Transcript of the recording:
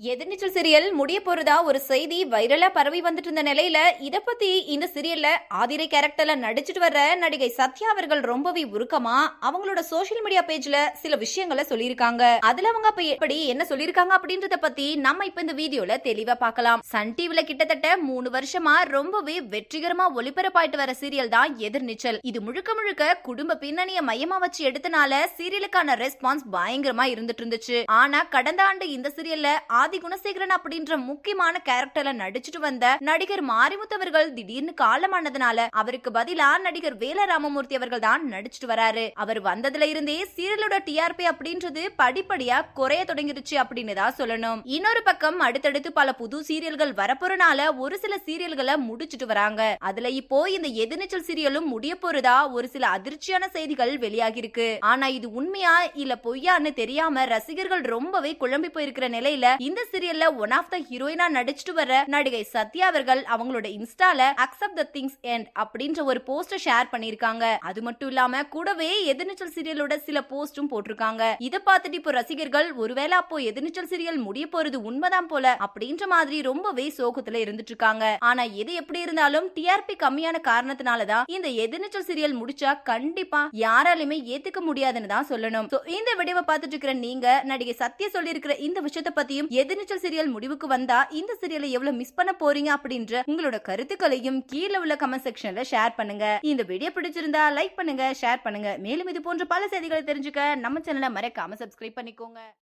எதிர்நீச்சல் serial முடிய போறதா ஒரு செய்தி வைரலா பரவி வந்துட்டு இருந்த நிலையில இத பத்தி இந்த சீரியல்ல ஆதிரை கேரக்டர்ல நடிச்சிட்டு வர்ற நடிகை சத்யா அவர்கள் ரொம்பவே உருக்கமா அவங்களோட சோசியல் மீடியா பேஜ்ல சில விஷயங்களை சொல்லியிருக்காங்க. அதுல அவங்க அப்ப எப்படி என்ன சொல்லியிருக்காங்க அப்படின்றத பத்தி நம்ம இப்ப இந்த வீடியோல தெளிவா பார்க்கலாம். சன் டிவில கிட்டத்தட்ட 3 வருஷமா ரொம்பவே வெற்றிகரமா ஒளிபரப்பாயிட்டு வர சீரியல் தான் எதிர்நீச்சல். இது முழுக்க முழுக்க குடும்ப பின்னணிய மையமா வச்சு எடுத்தனால சீரியலுக்கான ரெஸ்பான்ஸ் பயங்கரமா இருந்துட்டு இருந்துச்சு. ஆனா கடந்த ஆண்டு இந்த சீரியல்ல ஆதி குணசேகரன் அப்படின்ற முக்கியமான கேரக்டர்ல நடிச்சிட்டு வந்த நடிகர் மாரிமுத்து அவர்கள் திடீர்னு காலமானதுனால அவருக்கு பதிலா நடிகர் வேல ராமமூர்த்தி அவர்கள் தான் நடிச்சிட்டு வராரு. அவர் வந்ததுல இருந்தே சீரியலோட டிஆர்பி அப்படின்றது படிப்படியா குறைய தொடங்கிருச்சு அப்படின்னு தான் சொல்லணும். இன்னொரு பக்கம் அடுத்தடுத்து பல புது சீரியல்கள் வரப்போறனால ஒரு சில சீரியல்களை முடிச்சிட்டு வராங்க. அதுல இப்போ இந்த எதிர்நீச்சல் சீரியலும் முடிய போறதா ஒரு சில அதிர்ச்சியான செய்திகள் வெளியாகி இருக்கு. ஆனா இது உண்மையா இல்ல பொய்யான்னு தெரியாம ரசிகர்கள் ரொம்பவே குழம்பி போயிருக்கிற நிலையில இந்த சீரியல்ல ஒன் ஆஃப் த ஹீரோயினா நடிச்சிட்டு வர நடிகை சத்யா அவர்கள் அவங்களோட இன்ஸ்டால அக்செப்ட் தி திங்ஸ் எண்ட் அப்படின்ற ஒரு போஸ்டர் ஷேர் பண்ணிருக்காங்க. அது மட்டும் இல்லாம கூடவே எதிர்நீச்சல் சீரியலோட சில போஸ்டும் போட்டிருக்காங்க. இத பார்த்துட்டு இப்போ ரசிகர்கள் ஒருவேளை அப்போ எதிர்நீச்சல் சீரியல் முடிய போறது உண்மைதான் போல அப்படின்ற மாதிரி ரொம்பவே சோகத்துல இருந்துட்டு இருக்காங்க. ஆனா எது எப்படி இருந்தாலும் டிஆர்பி கம்மியான காரணத்தினாலதான் இந்த எதிர்நீச்சல் சீரியல் முடிச்சா கண்டிப்பா யாராலுமே ஏத்துக்க முடியாதுன்னு தான் சொல்லணும். இந்த வீடியோவை பார்த்துட்டு இருக்கிற நீங்க நடிகை சத்யா சொல்லி இருக்கிற இந்த விஷயத்தை பத்தியும் எதிர்நீச்சல் சீரியல் முடிவுக்கு வந்தா இந்த சீரியலை எவ்வளவு மிஸ் பண்ண போறீங்க அப்படின்ற உங்களோட கருத்துக்களையும் கீழே உள்ள கமெண்ட் செக்ஷன்ல ஷேர் பண்ணுங்க. இந்த வீடியோ பிடிச்சிருந்தா லைக் பண்ணுங்க, ஷேர் பண்ணுங்க. மேலும் இது போன்ற பல செய்திகளை தெரிஞ்சுக்க நம்ம சேனலை மறக்காம சப்ஸ்கிரைப் பண்ணிக்கோங்க.